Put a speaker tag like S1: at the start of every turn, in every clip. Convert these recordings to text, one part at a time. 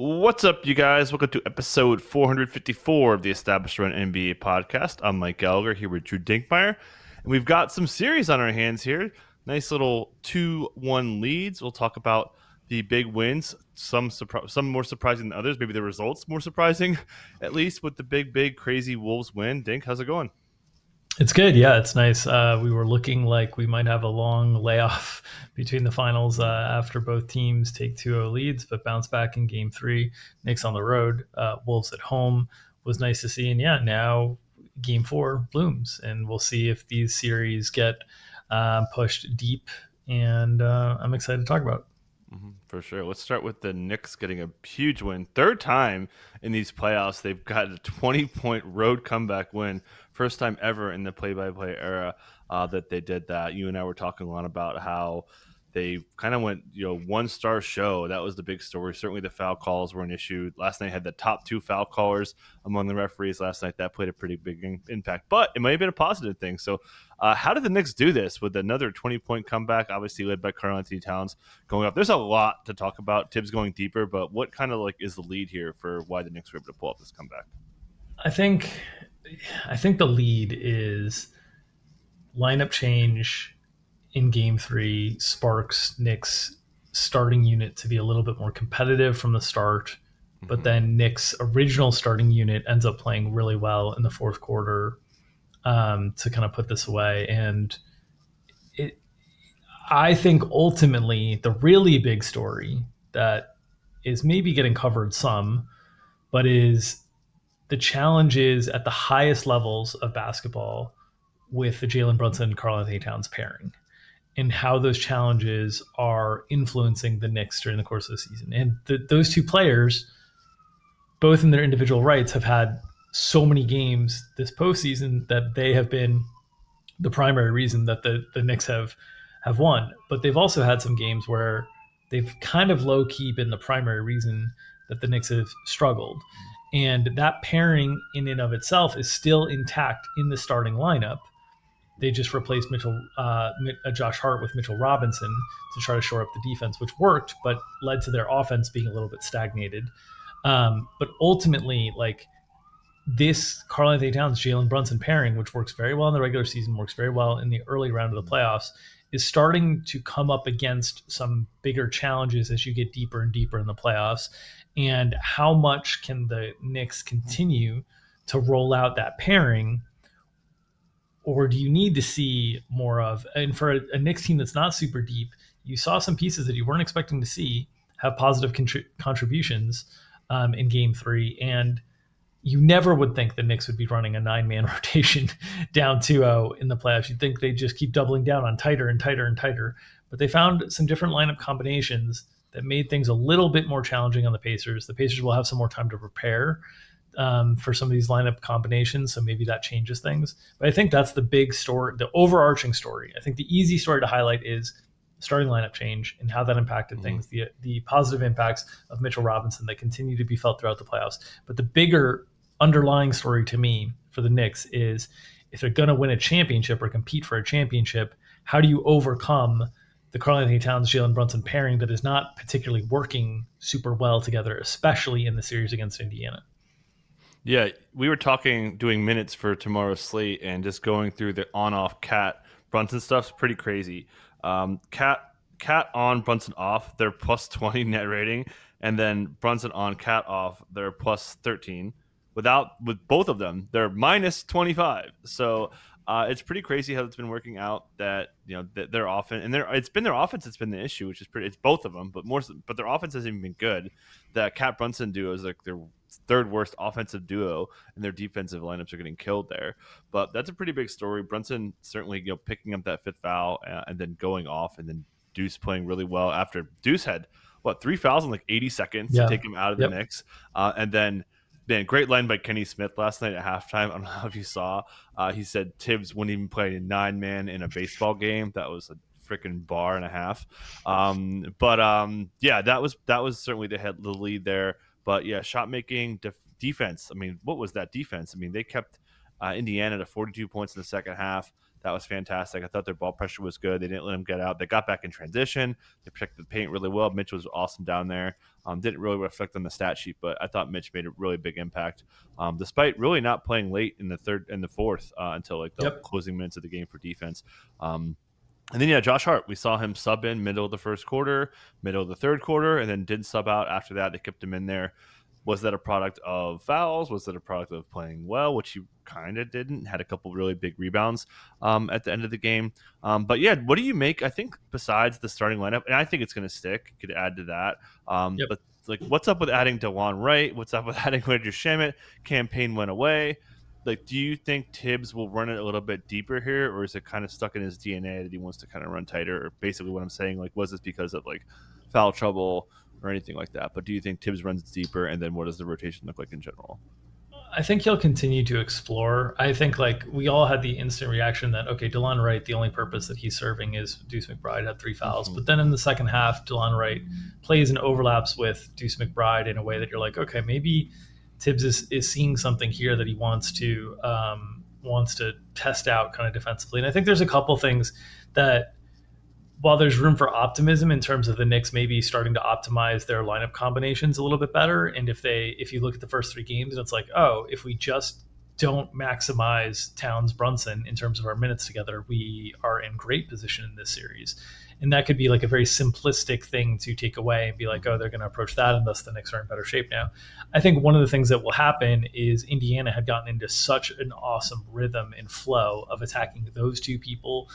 S1: What's up, you guys? Welcome to episode 454 of the Established Run NBA podcast. I'm Mike Gallagher here with Drew Dinkmeyer, and we've got some series on our hands here. Nice little 2-1 leads. We'll talk about the big wins, some more surprising than others. Maybe the results more surprising, at least with the big, crazy Wolves win. Dink, how's it going?
S2: It's good. Yeah, it's nice. We were looking like we might have a long layoff between the finals after both teams take 2-0 leads, but bounce back in game three. Knicks on the road, Wolves at home was nice to see. And yeah, now game four blooms, and we'll see if these series get pushed deep. And I'm excited to talk about it.
S1: For sure. Let's start with the Knicks getting a huge win. Third time in these playoffs, they've got a 20-point road comeback win. First time ever in the play-by-play era that they did that. You and I were talking a lot about how they kind of went, one-star show. That was the big story. Certainly the foul calls were an issue. Last night had the top two foul callers among the referees last night. That played a pretty big impact, but it might have been a positive thing. So how did the Knicks do this with another 20-point comeback, obviously led by Karl-Anthony Towns going up? There's a lot to talk about. Tibbs going deeper, but what kind of is the lead here for why the Knicks were able to pull off this comeback?
S2: I think the lead is lineup change in game three sparks Knicks starting unit to be a little bit more competitive from the start. But then Knicks' original starting unit ends up playing really well in the fourth quarter to kind of put this away. And I think ultimately the really big story that is maybe getting covered some, but is the challenges at the highest levels of basketball with the Jalen Brunson and Karl-Anthony Towns pairing, and how those challenges are influencing the Knicks during the course of the season. And those two players, both in their individual rights, have had so many games this postseason that they have been the primary reason that the Knicks have won. But they've also had some games where they've kind of low-key been the primary reason that the Knicks have struggled. And that pairing in and of itself is still intact in the starting lineup. They just replaced Josh Hart with Mitchell Robinson to try to shore up the defense, which worked, but led to their offense being a little bit stagnated. But ultimately, this Karl-Anthony Towns, Jalen Brunson pairing, which works very well in the regular season, works very well in the early round of the playoffs, is starting to come up against some bigger challenges as you get deeper and deeper in the playoffs. And how much can the Knicks continue to roll out that pairing? Or do you need to see more of? And for a Knicks team that's not super deep, you saw some pieces that you weren't expecting to see have positive contributions in game three. And you never would think the Knicks would be running a 9-man rotation down 2-0 in the playoffs. You'd think they'd just keep doubling down on tighter and tighter and tighter. But they found some different lineup combinations that made things a little bit more challenging on the Pacers. The Pacers will have some more time to prepare for some of these lineup combinations, so maybe that changes things. But I think that's the big story, the overarching story. I think the easy story to highlight is starting lineup change and how that impacted things, the positive impacts of Mitchell Robinson that continue to be felt throughout the playoffs. But the bigger underlying story to me for the Knicks is, if they're going to win a championship or compete for a championship, how do you overcome the Karl-Anthony Towns, Jalen Brunson pairing that is not particularly working super well together, especially in the series against Indiana?
S1: Yeah, we were doing minutes for tomorrow's slate, and just going through the on-off Cat Brunson stuff's pretty crazy. Cat on, Brunson off, they're plus 20 net rating, and then Brunson on, Cat off, they're plus 13. With both of them, they're minus 25. So it's pretty crazy how it's been working out. That that their offense, and it's been their offense that's been the issue, which is pretty. It's both of them, but their offense hasn't even been good. That Cat Brunson duo is like their third worst offensive duo, and their defensive lineups are getting killed there. But that's a pretty big story. Brunson certainly picking up that fifth foul and then going off, and then Deuce playing really well after Deuce had 3 fouls in 80 seconds to take him out of the Knicks, and then. Man, great line by Kenny Smith last night at halftime. I don't know if you saw. He said Tibbs wouldn't even play a 9-man in a baseball game. That was a freaking bar and a half. Yeah, that was certainly the lead there. But yeah, shot making, defense. I mean, what was that defense? I mean, they kept Indiana to 42 points in the second half. That was fantastic. I thought their ball pressure was good. They didn't let them get out. They got back in transition. They protected the paint really well. Mitch was awesome down there. Didn't really reflect on the stat sheet, but I thought Mitch made a really big impact, despite really not playing late in the third and the fourth until like the
S2: Yep.
S1: closing minutes of the game for defense. And then, yeah, Josh Hart, we saw him sub in middle of the first quarter, middle of the third quarter, and then didn't sub out after that. They kept him in there. Was that a product of fouls? Was that a product of playing well, which he kind of didn't? Had a couple really big rebounds at the end of the game. But yeah, what do you make? I think besides the starting lineup, and I think it's going to stick. Could add to that.
S2: Yep.
S1: But like, what's up with adding DeLon Wright? What's up with adding Landry Shamet? Campaign went away. Like, do you think Tibbs will run it a little bit deeper here, or is it kind of stuck in his DNA that he wants to kind of run tighter? Or basically, what I'm saying, like, was this because of like foul trouble or anything like that? But do you think Tibbs runs deeper, and then what does the rotation look like in general?
S2: I think he'll continue to explore. I think like we all had the instant reaction that okay, DeLon Wright, the only purpose that he's serving is Deuce McBride had 3 fouls.
S1: Mm-hmm.
S2: But then in the second half, DeLon Wright plays and overlaps with Deuce McBride in a way that you're like, okay, maybe Tibbs is seeing something here that he wants to test out kind of defensively. And I think there's a couple things that while there's room for optimism in terms of the Knicks maybe starting to optimize their lineup combinations a little bit better, and if you look at the first 3 games, and it's like, oh, if we just don't maximize Towns Brunson in terms of our minutes together, we are in great position in this series. And that could be like a very simplistic thing to take away and be like, oh, they're going to approach that, and thus the Knicks are in better shape now. I think one of the things that will happen is Indiana had gotten into such an awesome rhythm and flow of attacking those two people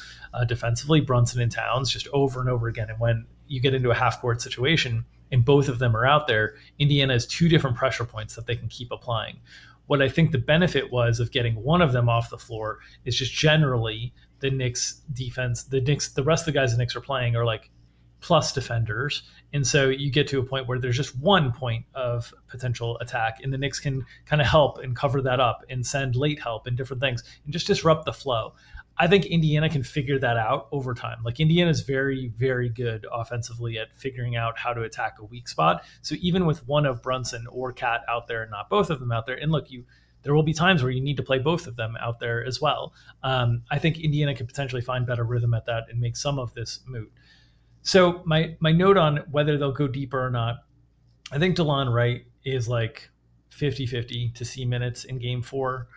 S2: defensively, Brunson and Towns, just over and over again. And when you get into a half court situation and both of them are out there, Indiana has 2 different pressure points that they can keep applying. What I think the benefit was of getting one of them off the floor is just generally the Knicks defense, the rest of the guys the Knicks are playing are like plus defenders. And so you get to a point where there's just 1 point of potential attack, and the Knicks can kind of help and cover that up and send late help and different things and just disrupt the flow. I think Indiana can figure that out over time. Like Indiana is very, very good offensively at figuring out how to attack a weak spot. So even with one of Brunson or Cat out there and not both of them out there, and look, there will be times where you need to play both of them out there as well. I think Indiana could potentially find better rhythm at that and make some of this moot. So my note on whether they'll go deeper or not, I think DeLon Wright is like 50-50 to see minutes in game 4.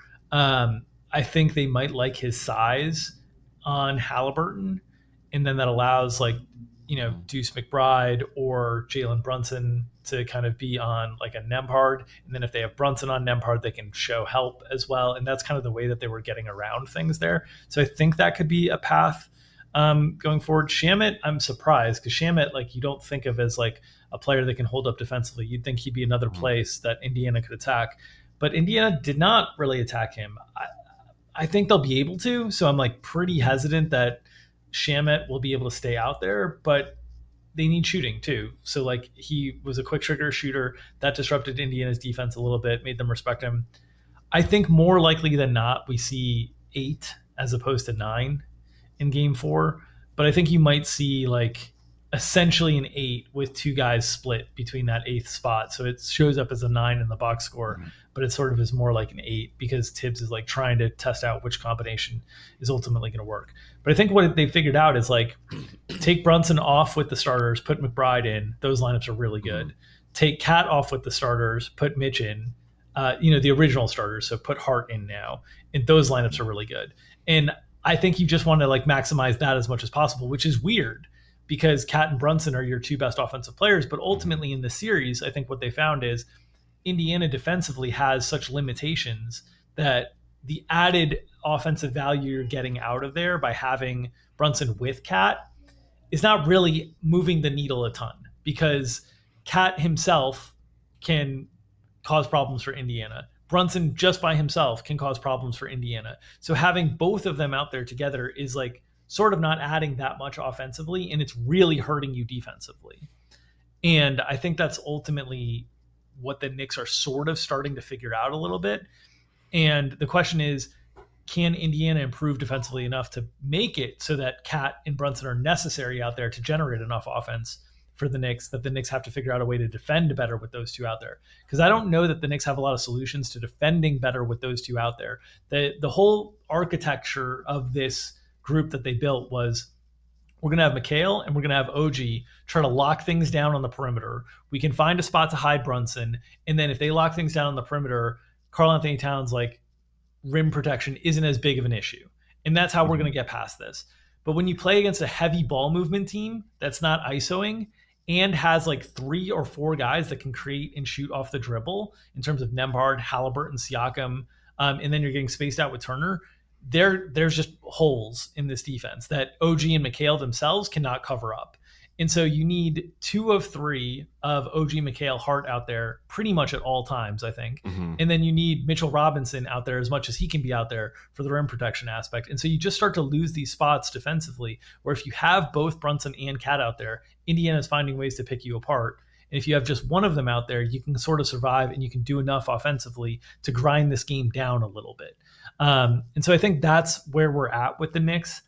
S2: I think they might like his size on Halliburton, and then that allows like, Deuce McBride or Jalen Brunson to kind of be on like a Nembhard. And then if they have Brunson on Nembhard, they can show help as well. And that's kind of the way that they were getting around things there. So I think that could be a path going forward. Shamet, I'm surprised because Shamet, like you don't think of as like a player that can hold up defensively. You'd think he'd be another place that Indiana could attack. But Indiana did not really attack him. I think they'll be able to. So I'm like pretty hesitant that Shamet will be able to stay out there, but they need shooting too. So like he was a quick trigger shooter that disrupted Indiana's defense a little bit, made them respect him. I think more likely than not, we see 8 as opposed to 9 in game 4. But I think you might see like essentially an 8 with 2 guys split between that 8th spot. So it shows up as a 9 in the box score, but it sort of is more like an 8 because Tibbs is like trying to test out which combination is ultimately going to work. But I think what they figured out is like take Brunson off with the starters, put McBride in. Those lineups are really good. Take Cat off with the starters, put Mitch in. The original starters. So put Hart in now, and those lineups are really good. And I think you just want to like maximize that as much as possible, which is weird because Cat and Brunson are your 2 best offensive players. But ultimately in the series, I think what they found is Indiana defensively has such limitations that the added offensive value you're getting out of there by having Brunson with Cat is not really moving the needle a ton because Cat himself can cause problems for Indiana. Brunson just by himself can cause problems for Indiana. So having both of them out there together is like sort of not adding that much offensively, and it's really hurting you defensively. And I think that's ultimately what the Knicks are sort of starting to figure out a little bit. And the question is, can Indiana improve defensively enough to make it so that Cat and Brunson are necessary out there to generate enough offense for the Knicks that the Knicks have to figure out a way to defend better with those 2 out there? Because I don't know that the Knicks have a lot of solutions to defending better with those 2 out there. The whole architecture of this group that they built was, we're going to have McHale and we're going to have OG try to lock things down on the perimeter. We can find a spot to hide Brunson. And then if they lock things down on the perimeter, Karl Anthony Towns, like, rim protection isn't as big of an issue. And that's how we're going to get past this. But when you play against a heavy ball movement team that's not ISOing and has like 3 or 4 guys that can create and shoot off the dribble in terms of Nembhard, Halliburton, Siakam, and then you're getting spaced out with Turner, there's just holes in this defense that OG and McHale themselves cannot cover up. And so you need 2 of 3 of OG, McHale, Hart out there pretty much at all times, I think.
S1: Mm-hmm.
S2: And then you need Mitchell Robinson out there as much as he can be out there for the rim protection aspect. And so you just start to lose these spots defensively, where if you have both Brunson and Cat out there, Indiana's finding ways to pick you apart. And if you have just one of them out there, you can sort of survive and you can do enough offensively to grind this game down a little bit. And so I think that's where we're at with the Knicks.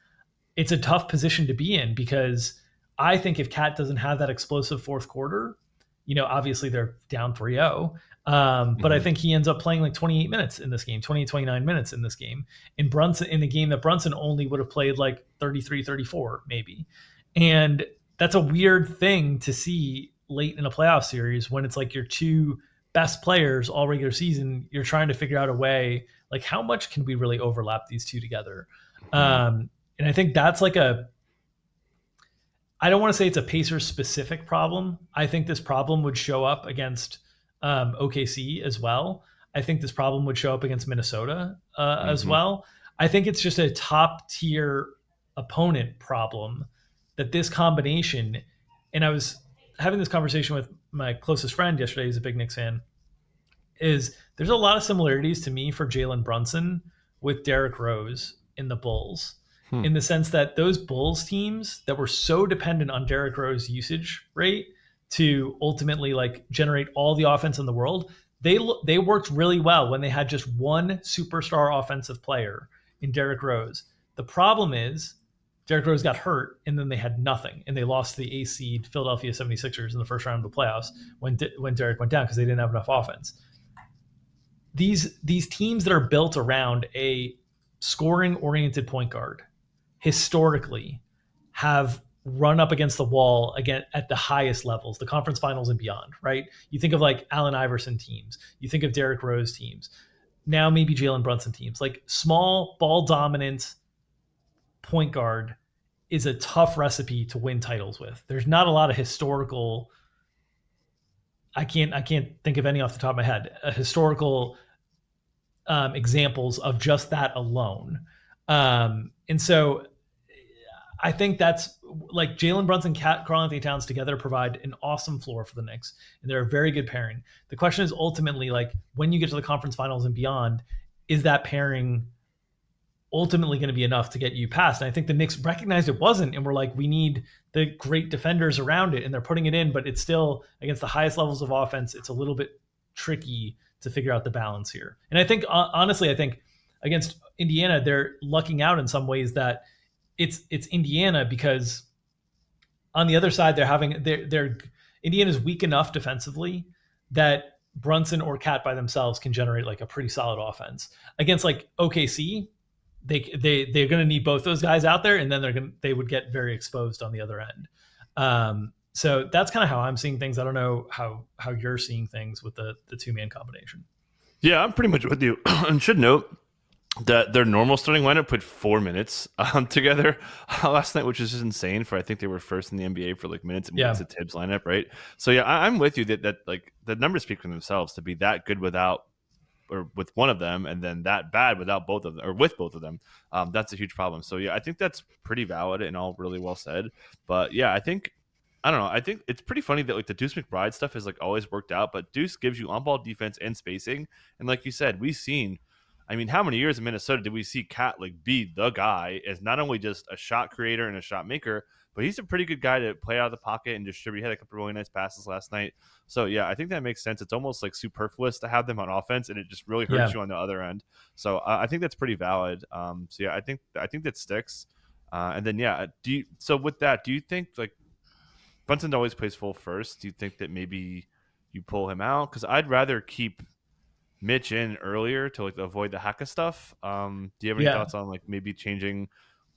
S2: It's a tough position to be in because I think if Cat doesn't have that explosive fourth quarter, obviously they're down 3-0. But I think he ends up playing like 28 minutes in this game, 29 minutes in this game. In the game that Brunson only would have played like 33, 34 maybe. And that's a weird thing to see late in a playoff series when it's like your 2 best players all regular season. You're trying to figure out a way, like, how much can we really overlap these 2 together? And I think that's like I don't want to say it's a Pacers specific problem. I think this problem would show up against OKC as well. I think this problem would show up against Minnesota as well. I think it's just a top tier opponent problem that this combination, and I was having this conversation with my closest friend yesterday, who's a big Knicks fan, is there's a lot of similarities to me for Jalen Brunson with Derrick Rose in the Bulls. In the sense that those Bulls teams that were so dependent on Derrick Rose usage rate to ultimately like generate all the offense in the world, they worked really well when they had just one superstar offensive player in Derrick Rose. The problem is Derrick Rose got hurt and then they had nothing, and they lost to the A-seed Philadelphia 76ers in the first round of the playoffs when Derrick went down because they didn't have enough offense. These teams that are built around a scoring-oriented point guard historically have run up against the wall again at the highest levels, the conference finals and beyond, right? You think of like Allen Iverson teams, you think of Derrick Rose teams, now maybe Jalen Brunson teams. Like, small ball dominant point guard is a tough recipe to win titles with. There's not a lot of historical, I can't think of any off the top of my head, historical examples of just that alone. And so I think that's like Jalen Brunson, Karl Anthony Towns together provide an awesome floor for the Knicks, and they're a very good pairing. The question is ultimately, like, when you get to the conference finals and beyond, is that pairing ultimately going to be enough to get you past? And I think the Knicks recognized it wasn't, and we're like, we need the great defenders around it, and they're putting it in, but it's still against the highest levels of offense. It's a little bit tricky to figure out the balance here. And I think, honestly, against Indiana, they're lucking out in some ways that it's Indiana, because on the other side, they're Indiana's weak enough defensively that Brunson or Cat by themselves can generate like a pretty solid offense. Against like OKC, they're going to need both those guys out there, and then they would get very exposed on the other end. So that's kind of how I'm seeing things. I don't know how you're seeing things with the 2-man combination.
S1: Yeah, I'm pretty much with you. And should note that their normal starting lineup put 4 minutes together last night, which is just insane. I think they were first in the NBA for like minutes and minutes of Tibbs lineup, right? So yeah, I'm with you that like the numbers speak for themselves. To be that good without or with one of them, and then that bad without both of them, or with both of them, that's a huge problem. So yeah, I think that's pretty valid and all really well said. But yeah, I don't know. I think it's pretty funny that like the Deuce McBride stuff has like always worked out, but Deuce gives you on-ball defense and spacing. And like you said, we've seen, I mean, how many years in Minnesota did we see Cat like be the guy as not only just a shot creator and a shot maker, but he's a pretty good guy to play out of the pocket and distribute. He had a couple really nice passes last night. So yeah, I think that makes sense. It's almost like superfluous to have them on offense, and it just really hurts you on the other end. So I think that's pretty valid. So yeah, I think that sticks. And then yeah, so with that, do you think like Brunson always plays full first? Do you think that maybe you pull him out? Because I'd rather keep Mitch in earlier to like avoid the Haka stuff. Do you have any thoughts on like maybe changing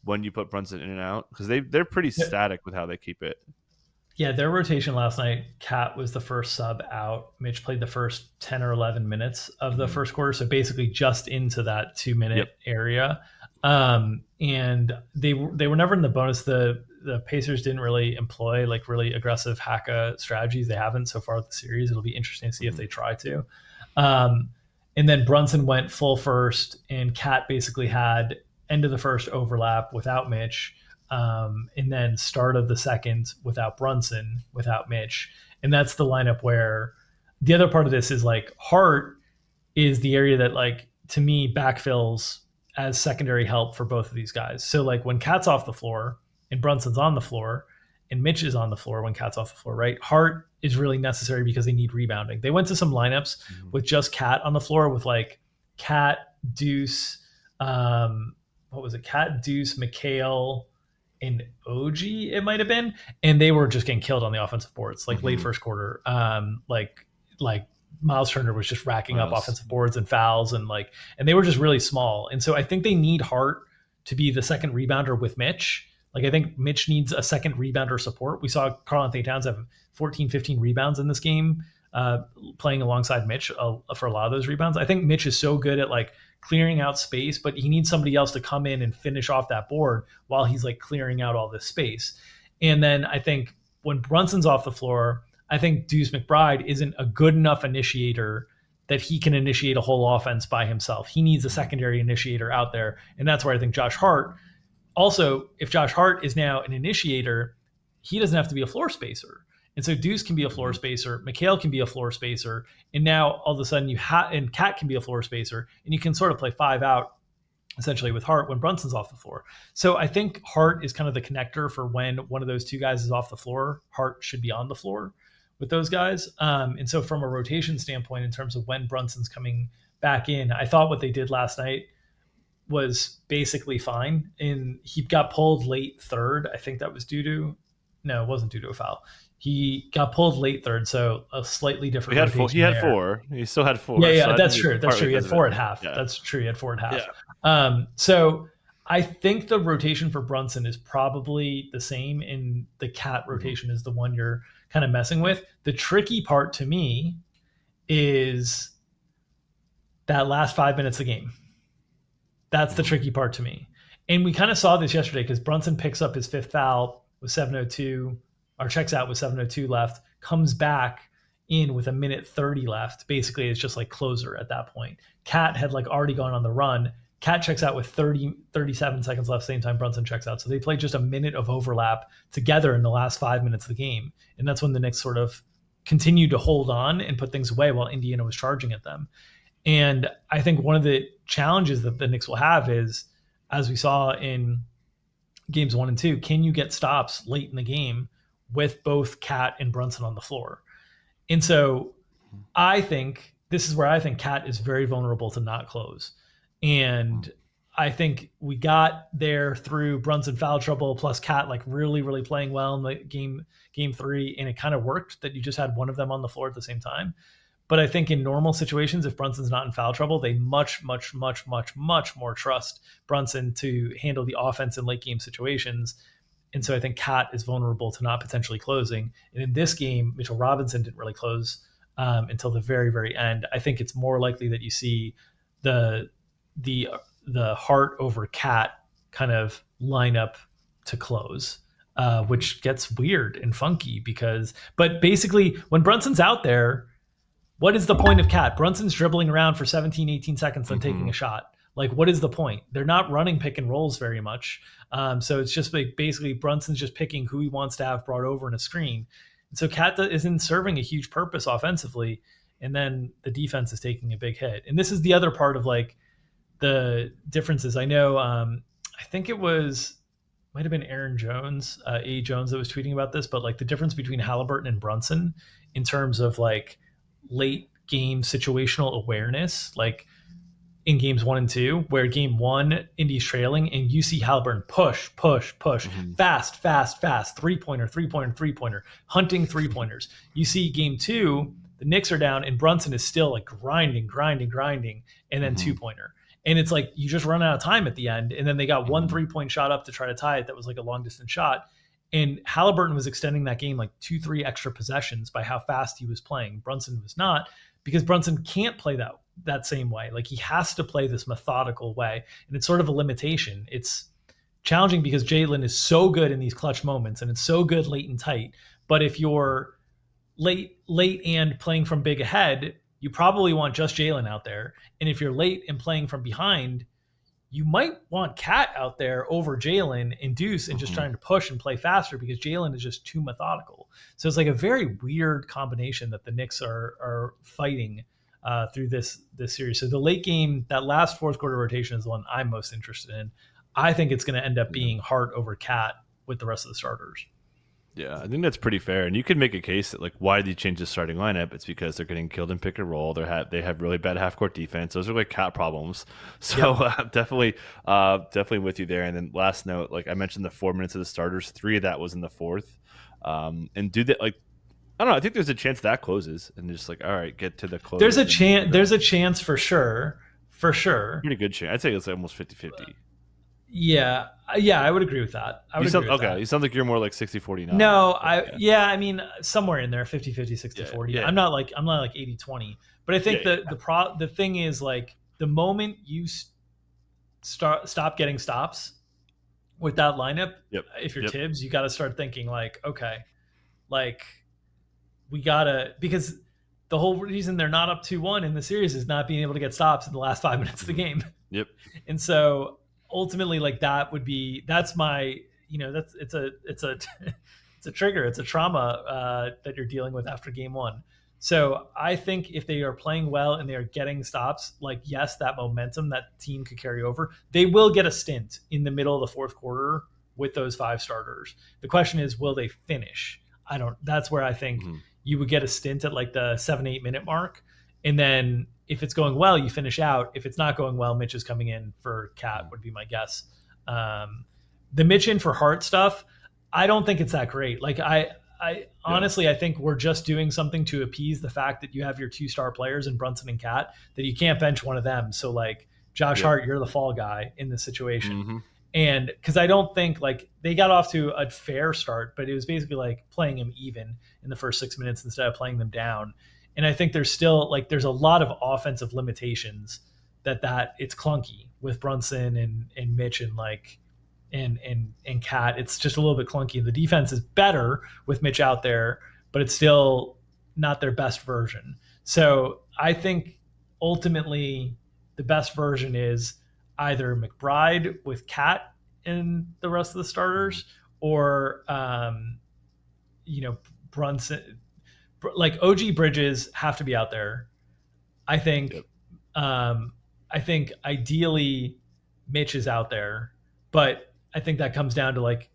S1: when you put Brunson in and out? Because they're pretty static with how they keep it.
S2: Yeah, their rotation last night, Cat was the first sub out. Mitch played the first 10 or 11 minutes of the first quarter. So basically just into that 2 minute
S1: Yep.
S2: area. And they were never in the bonus. The Pacers didn't really employ like really aggressive Haka strategies. They haven't so far with the series. It'll be interesting to see if they try to. Um, and then Brunson went full first, and Cat basically had end of the first overlap without Mitch, and then start of the second without Brunson, without Mitch. And that's the lineup where the other part of this is like Hart is the area that like to me backfills as secondary help for both of these guys. So like when Cat's off the floor and Brunson's on the floor and Mitch is on the floor when Cat's off the floor, right? Hart is really necessary because they need rebounding. They went to some lineups with just Cat on the floor with like Cat, Deuce, what was it? Cat, Deuce, McHale, and OG, it might have been, and they were just getting killed on the offensive boards, like late first quarter. Like Miles Turner was just racking up offensive boards and fouls, and they were just really small. And so I think they need Hart to be the second rebounder with Mitch. Like I think Mitch needs a second rebounder support. We saw Karl-Anthony Towns have 14, 15 rebounds in this game, playing alongside Mitch for a lot of those rebounds. I think Mitch is so good at like clearing out space, but he needs somebody else to come in and finish off that board while he's like clearing out all this space. And then I think when Brunson's off the floor, I think Deuce McBride isn't a good enough initiator that he can initiate a whole offense by himself. He needs a secondary initiator out there. And that's where I think Josh Hart, also, if Josh Hart is now an initiator, he doesn't have to be a floor spacer. And so Deuce can be a floor spacer, McHale can be a floor spacer, and now all of a sudden and Cat can be a floor spacer, and you can sort of play five out essentially with Hart when Brunson's off the floor. So I think Hart is kind of the connector for when one of those two guys is off the floor. Hart should be on the floor with those guys. And so from a rotation standpoint, in terms of when Brunson's coming back in, I thought what they did last night was basically fine. And he got pulled late third. I think that was it wasn't due to a foul. He got pulled late third, so a slightly different rotation.
S1: He had four. He still had four.
S2: Yeah,
S1: so
S2: that's true. That's true. He had four at half. Yeah. That's true. He had four at half. Yeah. So I think the rotation for Brunson is probably the same, and the Cat rotation is the one you're kind of messing with. The tricky part to me is that last 5 minutes of the game. That's the tricky part to me. And we kind of saw this yesterday because Brunson picks up his fifth foul with 7:02, or checks out with 7:02 left, comes back in with a minute 30 left. Basically, it's just like closer at that point. Cat had like already gone on the run. Cat checks out with 37 seconds left, same time Brunson checks out. So they played just a minute of overlap together in the last 5 minutes of the game. And that's when the Knicks sort of continued to hold on and put things away while Indiana was charging at them. And I think one of the challenges that the Knicks will have is, as we saw in games 1 and 2, can you get stops late in the game with both Cat and Brunson on the floor? And so I think this is where I think Cat is very vulnerable to not close. And I think we got there through Brunson foul trouble plus Cat like really, really playing well in the game 3. And it kind of worked that you just had one of them on the floor at the same time. But I think in normal situations, if Brunson's not in foul trouble, they much, much, much, much, much more trust Brunson to handle the offense in late game situations. And so I think Cat is vulnerable to not potentially closing. And in this game, Mitchell Robinson didn't really close until the very, very end. I think it's more likely that you see the Hart over Cat kind of line up to close, which gets weird and funky but basically when Brunson's out there, what is the point of Cat? Brunson's dribbling around for 17, 18 seconds and taking a shot. Like, what is the point? They're not running pick and rolls very much. So it's just like basically Brunson's just picking who he wants to have brought over in a screen. And so Cat isn't serving a huge purpose offensively. And then the defense is taking a big hit. And this is the other part of like the differences. I know, I think might have been Aaron Jones, A. Jones that was tweeting about this, but like the difference between Halliburton and Brunson in terms of like late game situational awareness, like in games 1 and 2, where game 1, Indy's trailing and you see Halliburton push, fast, three-pointer, hunting three-pointers. You see game 2, the Knicks are down and Brunson is still like grinding, and then two-pointer. And it's like you just run out of time at the end. And then they got one
S1: Mhm.
S2: 3-point shot up to try to tie it that was like a long distance shot. And Halliburton was extending that game like 2-3 extra possessions by how fast he was playing. Brunson was not, because Brunson can't play that same way. Like he has to play this methodical way. And it's sort of a limitation. It's challenging because Jalen is so good in these clutch moments and it's so good late and tight. But if you're late and playing from big ahead, you probably want just Jalen out there. And if you're late and playing from behind, you might want Cat out there over Jalen and Deuce and just
S1: Mhm.
S2: trying to push and play faster because Jalen is just too methodical. So it's like a very weird combination that the Knicks are fighting through this series. So the late game, that last fourth quarter rotation is the one I'm most interested in. I think it's going to end up
S1: Yeah.
S2: being Hart over Cat with the rest of the starters.
S1: Yeah, I think that's pretty fair. And you can make a case that like why did he change the starting lineup? It's because they're getting killed in pick and roll. They have really bad half court defense. Those are like cat problems. So
S2: Yep.
S1: definitely with you there. And then last note, like I mentioned, the 4 minutes of the starters, 3 of that was in the fourth. And do that like I don't know. I think there's a chance that closes and just like all right, get to the
S2: There's
S1: close
S2: a
S1: and
S2: chance. There's a chance for sure. For sure.
S1: pretty good chance. I'd say it's almost 50-50.
S2: Yeah. Yeah. I would agree with that. I
S1: You
S2: would agree
S1: sound
S2: with
S1: okay.
S2: that.
S1: You sound like you're more like 60-40 now.
S2: No,
S1: But
S2: I mean somewhere in there 50-50,
S1: yeah,
S2: 60-40.
S1: yeah,
S2: I'm not like 80-20. But I
S1: yeah,
S2: think
S1: yeah.
S2: the thing is like the moment you stop getting stops with that lineup,
S1: Yep,
S2: if you're
S1: yep.
S2: Tibbs, you got to start thinking like, okay, like we got to, because the whole reason they're not up 2-1 in the series is not being able to get stops in the last 5 minutes of the
S1: Mhm.
S2: game.
S1: Yep.
S2: And so ultimately like that's my, that's it's a it's a trigger, it's a trauma that you're dealing with after game one. So I think if they are playing well and they are getting stops, like yes, that momentum that team could carry over. They will get a stint in the middle of the fourth quarter with those 5 starters. The question is, will they finish? I don't. That's where I think
S1: Mhm.
S2: you would get a stint at like the 7-8 minute mark, and then if it's going well, you finish out. If it's not going well, Mitch is coming in for Cat, would be my guess. Um, the Mitch in for Hart stuff, I don't think it's that great. Like I
S1: Yeah.
S2: honestly, I think we're just doing something to appease the fact that you have your 2 star players in Brunson and Cat, that you can't bench one of them. So like Josh
S1: Yep.
S2: Hart, you're the fall guy in this situation.
S1: Mhm.
S2: And because I don't think like they got off to a fair start, but it was basically like playing them even in the first 6 minutes instead of playing them down. And I think there's still like there's a lot of offensive limitations that it's clunky with Brunson and Mitch and like and Cat. It's just a little bit clunky. The defense is better with Mitch out there, but it's still not their best version. So I think ultimately the best version is either McBride with Cat and the rest of the starters, or Brunson. Like OG Bridges have to be out there. I
S1: Yep.
S2: think. Um, I think ideally Mitch is out there, but I think that comes down to like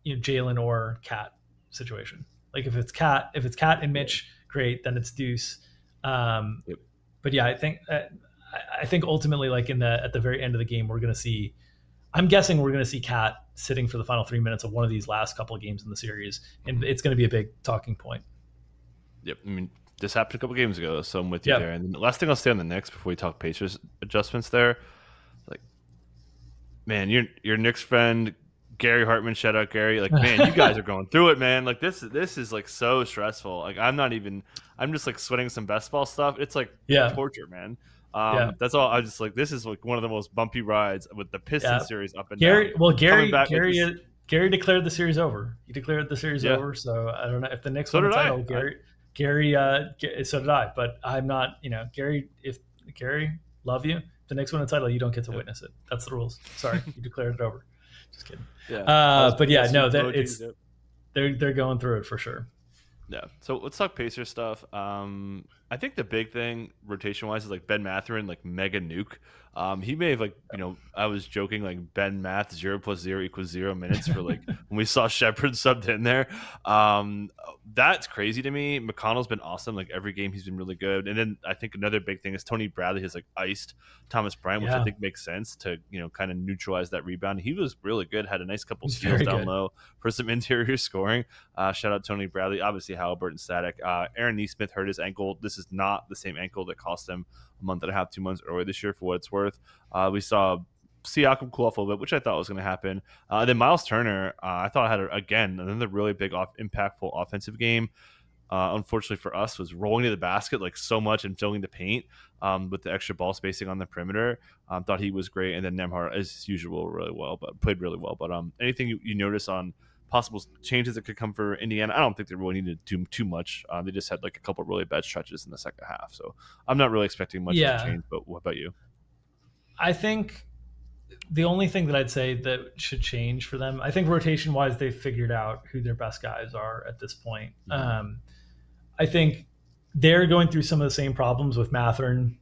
S2: Jalen or Cat situation. Like if it's Cat and
S1: Yeah.
S2: Mitch, great. Then it's Deuce. Um,
S1: Yep.
S2: but yeah, I think ultimately like at the very end of the game, we're gonna see. I'm guessing we're going to see Cat sitting for the final 3 minutes of one of these last couple of games in the series, and
S1: Mhm.
S2: it's going to be a big talking point.
S1: Yep. I mean, this happened a couple games ago, so I'm with you there.
S2: Yep.
S1: And the last thing I'll say on the Knicks before we talk Pacers adjustments there, like, man, your Knicks friend Gary Hartman, shout out Gary. Like, man, you guys are going through it, man. Like this is like so stressful. Like I'm just like sweating some best ball stuff. It's like
S2: Yeah.
S1: torture, man.
S2: Yeah.
S1: That's all. I just like this is like one of the most bumpy rides with the Pistons
S2: Yeah.
S1: series up and down.
S2: Gary. Well,
S1: Coming back like this,
S2: Gary declared the series over. He declared the series
S1: yeah.
S2: over. So I don't know if the Knicks
S1: So
S2: won the
S1: did I.
S2: title. Gary. So did I. But I'm not. Gary. If Gary, love you. If the Knicks win the title, you don't get to
S1: Yep.
S2: witness it. That's the rules. Sorry, you declared it over. Just kidding.
S1: Yeah.
S2: But yeah, no, that
S1: emojis,
S2: it's
S1: yep.
S2: they're going through it for sure.
S1: Yeah. So let's talk Pacer stuff. I think the big thing rotation wise is like Ben Mathurin, like mega nuke. He may have I was joking like Ben Math 0+0=0 minutes for like when we saw Shepard subbed in there. That's crazy to me. McConnell's been awesome. Like every game he's been really good. And then I think another big thing is Tony Bradley has like iced Thomas Bryant, which I
S2: Yeah,
S1: think makes sense to kind of neutralize that rebound. He was really good. Had a nice couple
S2: he's
S1: steals
S2: very
S1: down
S2: good.
S1: low for some interior scoring. Shout out Tony Bradley. Obviously, Halliburton static. Aaron Neesmith hurt his ankle. This is not the same ankle that cost him a month and a half, 2 months earlier this year, for what it's worth. We saw Siakam cool off a little bit, which I thought was going to happen. Then Miles Turner, I thought had again another really big impactful offensive game. Unfortunately for us, was rolling to the basket like so much and filling the paint with the extra ball spacing on the perimeter. Thought he was great, and then Nemhard, as usual, really well, but played really well. But anything you notice on possible changes that could come for Indiana? I don't think they really needed to do too much. They just had like a couple of really bad stretches in the second half, so I'm not really expecting much to
S2: Yeah,
S1: change. But what about you?
S2: I think the only thing that I'd say that should change for them, I think rotation wise, they've figured out who their best guys are at this point.
S1: Mm-hmm.
S2: I think they're going through some of the same problems with Mathern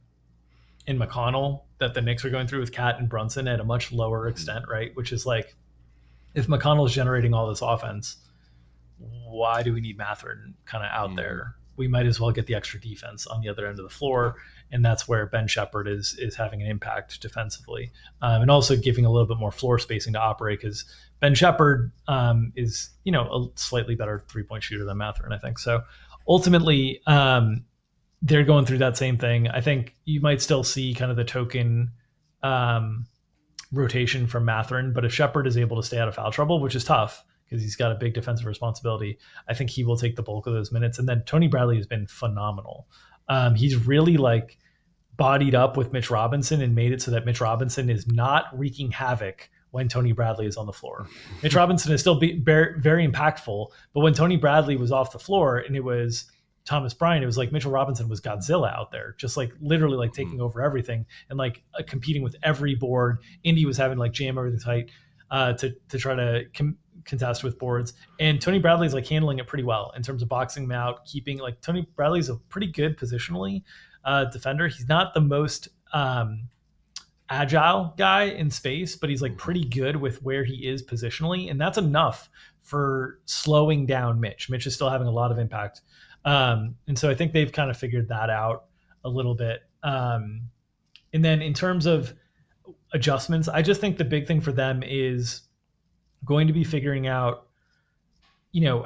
S2: and McConnell that the Knicks are going through with Cat and Brunson at a much lower
S1: Mm-hmm.
S2: extent, right? Which is like, if McConnell is generating all this offense, why do we need Mathern kind of out
S1: Mm-hmm.
S2: there? We might as well get the extra defense on the other end of the floor, and that's where Ben Shepherd is having an impact defensively, and also giving a little bit more floor spacing to operate because Ben Shepherd is a slightly better 3-point shooter than Mathern, I think. So ultimately, they're going through that same thing. I think you might still see kind of the token um, rotation from Mathern, but if Shepherd is able to stay out of foul trouble, which is tough because he's got a big defensive responsibility, I think he will take the bulk of those minutes. And then Tony Bradley has been phenomenal. He's really like bodied up with Mitch Robinson and made it so that Mitch Robinson is not wreaking havoc when Tony Bradley is on the floor. Mitch Robinson is still very impactful, but when Tony Bradley was off the floor and it was Thomas Bryant, it was like Mitchell Robinson was Godzilla out there, just like literally like taking over everything and like competing with every board. Indy was having like jam everything tight to try to contest with boards, and Tony Bradley's like handling it pretty well in terms of boxing him out, keeping like Tony Bradley's a pretty good positionally defender. He's not the most agile guy in space, but he's like pretty good with where he is positionally, and that's enough for slowing down Mitch. Mitch is still having a lot of impact, and so I think they've kind of figured that out a little bit. And then in terms of adjustments, I just think the big thing for them is going to be figuring out,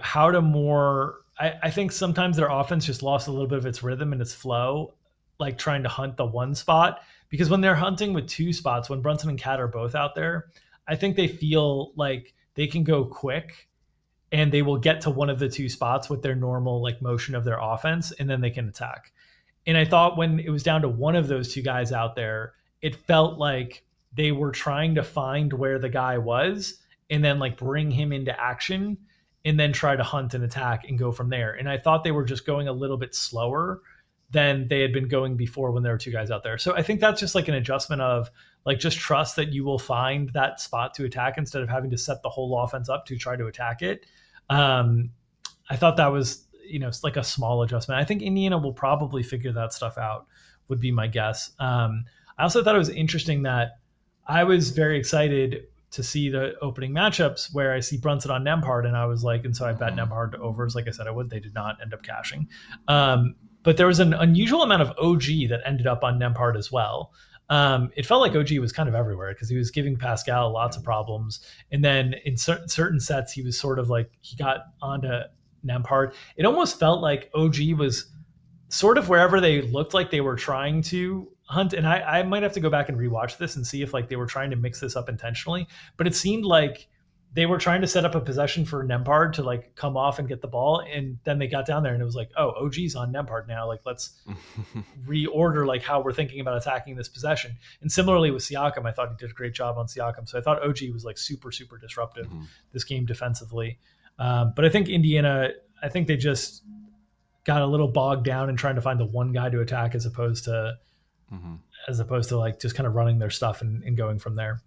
S2: how to more. I think sometimes their offense just lost a little bit of its rhythm and its flow, like trying to hunt the one spot. Because when they're hunting with two spots, when Brunson and Cat are both out there, I think they feel like they can go quick and they will get to one of the two spots with their normal like motion of their offense, and then they can attack. And I thought when it was down to one of those two guys out there, it felt like they were trying to find where the guy was and then like bring him into action and then try to hunt and attack and go from there. And I thought they were just going a little bit slower than they had been going before when there were two guys out there. So I think that's just like an adjustment of like just trust that you will find that spot to attack instead of having to set the whole offense up to try to attack it. I thought that was, like a small adjustment. I think Indiana will probably figure that stuff out, would be my guess. I also thought it was interesting that I was very excited to see the opening matchups where I see Brunson on Nembhard, and I was like, and so I bet Nembhard to overs, like I said I would. They did not end up cashing. But there was an unusual amount of OG that ended up on Nembhard as well. It felt like OG was kind of everywhere because he was giving Pascal lots of problems. And then in certain sets, he was sort of like, he got onto Nembhard. It almost felt like OG was sort of wherever they looked like they were trying to hunt. And I might have to go back and rewatch this and see if like they were trying to mix this up intentionally. But it seemed like they were trying to set up a possession for Nembhard to like come off and get the ball. And then they got down there and it was like, oh, OG's on Nembhard now. Like, let's reorder like how we're thinking about attacking this possession. And similarly with Siakam, I thought he did a great job on Siakam. So I thought OG was like super, super disruptive this game defensively. But I think Indiana, I think they just got a little bogged down in trying to find the one guy to attack as opposed to like just kind of running their stuff and going from there.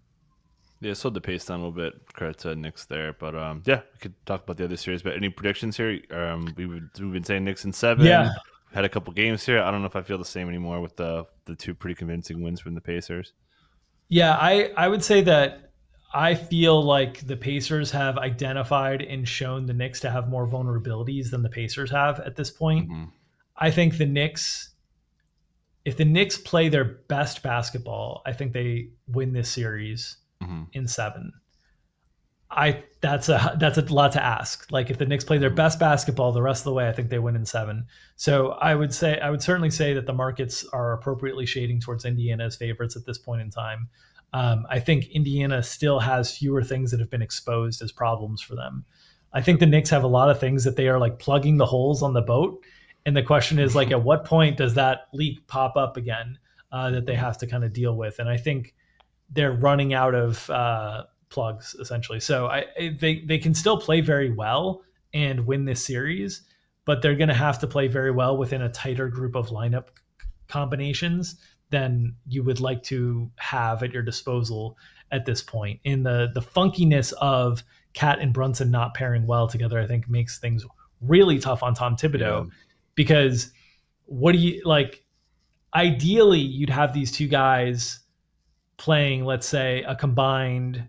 S1: Yeah, slowed the pace down a little bit. Credit to Knicks there, but yeah, we could talk about the other series. But any predictions here? We've been saying Knicks in 7.
S2: Yeah.
S1: Had a couple games here. I don't know if I feel the same anymore with the two pretty convincing wins from the Pacers.
S2: Yeah, I would say that I feel like the Pacers have identified and shown the Knicks to have more vulnerabilities than the Pacers have at this point. I think the Knicks, if the Knicks play their best basketball, I think they win this series in 7. I that's a lot to ask. Like if the Knicks play their
S1: Mhm.
S2: best basketball the rest of the way, I think they win in 7. So I would certainly say that the markets are appropriately shading towards Indiana as favorites at this point in time. I think Indiana still has fewer things that have been exposed as problems for them. I think
S1: Yep.
S2: the Knicks have a lot of things that they are like plugging the holes on the boat, and the question is like, at what point does that leak pop up again that they
S1: Mhm.
S2: have to kind of deal with? And I think they're running out of plugs essentially. So they can still play very well and win this series, but they're going to have to play very well within a tighter group of lineup combinations than you would like to have at your disposal at this point. And the funkiness of Cat and Brunson not pairing well together, I think, makes things really tough on Tom
S1: Yeah.
S2: Thibodeau because what do you like? Ideally, you'd have these two guys playing, let's say, a combined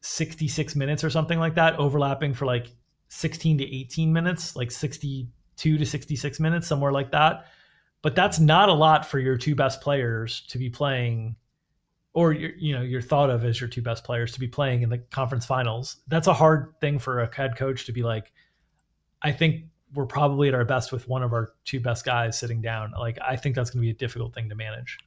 S2: 66 minutes or something like that, overlapping for like 16 to 18 minutes, like 62 to 66 minutes, somewhere like that. But that's not a lot for your two best players to be playing, or you're thought of as your two best players to be playing in the conference finals. That's a hard thing for a head coach to be like, I think we're probably at our best with one of our two best guys sitting down. Like, I think that's going to be a difficult thing to manage.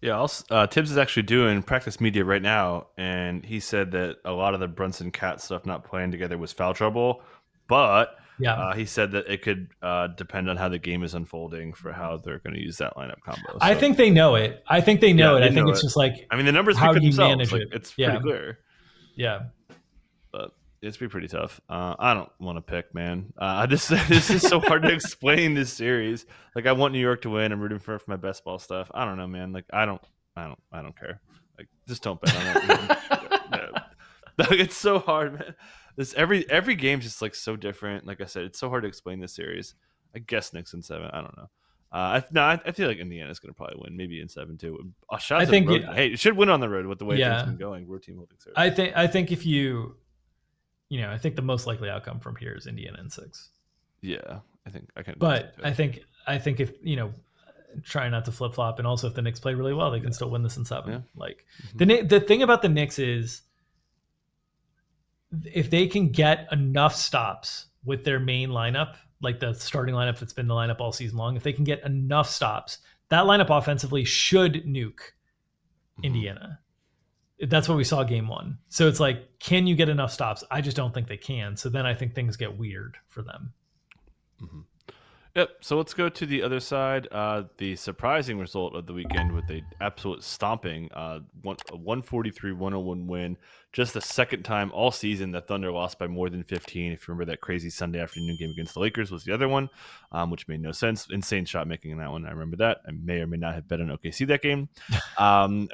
S1: Yeah, Tibbs is actually doing practice media right now, and he said that a lot of the Brunson Cat stuff not playing together was foul trouble, but
S2: Yeah.
S1: he said that it could depend on how the game is unfolding for how they're going to use that lineup combo.
S2: I
S1: So
S2: think they know it. I think they know
S1: yeah,
S2: it.
S1: they
S2: I think
S1: know
S2: it's
S1: it.
S2: just like,
S1: I mean, the numbers speak
S2: how
S1: for
S2: do you
S1: themselves.
S2: manage
S1: Like
S2: it?
S1: it's pretty
S2: Yeah.
S1: clear,
S2: Yeah.
S1: but it's be pretty tough. I don't want to pick, man. I just this is so hard to explain this series. Like I want New York to win. I'm rooting for my best ball stuff. I don't know, man. Like I don't care. Like just don't bet on it. No. It's so hard, man. This every game's just like so different. Like I said, it's so hard to explain this series. I guess Knicks in 7. I don't know. I feel like Indiana's going to probably win, maybe in 7 too. Shout
S2: I
S1: out to the
S2: think,
S1: road. Hey, it should win on the road with the way things have
S2: yeah.
S1: been going. Road team holding serve.
S2: I think if I think the most likely outcome from here is Indiana in 6.
S1: Yeah, I think I can agree with
S2: But
S1: that too.
S2: I think if, try not to flip flop, and also if the Knicks play really well, they can
S1: Yeah,
S2: still win this in
S1: yeah.
S2: 7. Like
S1: Hmm.
S2: the thing about the Knicks is if they can get enough stops with their main lineup, like the starting lineup that's been the lineup all season long, if they can get enough stops, that lineup offensively should nuke
S1: Hmm.
S2: Indiana. That's what we saw game 1. So it's like, can you get enough stops? I just don't think they can. So then I think things get weird for them.
S1: Hmm. Yep. So let's go to the other side. The surprising result of the weekend with a absolute stomping, a 143-101 win. Just the second time all season the Thunder lost by more than 15. If you remember that crazy Sunday afternoon game against the Lakers was the other one, which made no sense. Insane shot making in that one. I remember that. I may or may not have bet on OKC that game. Um,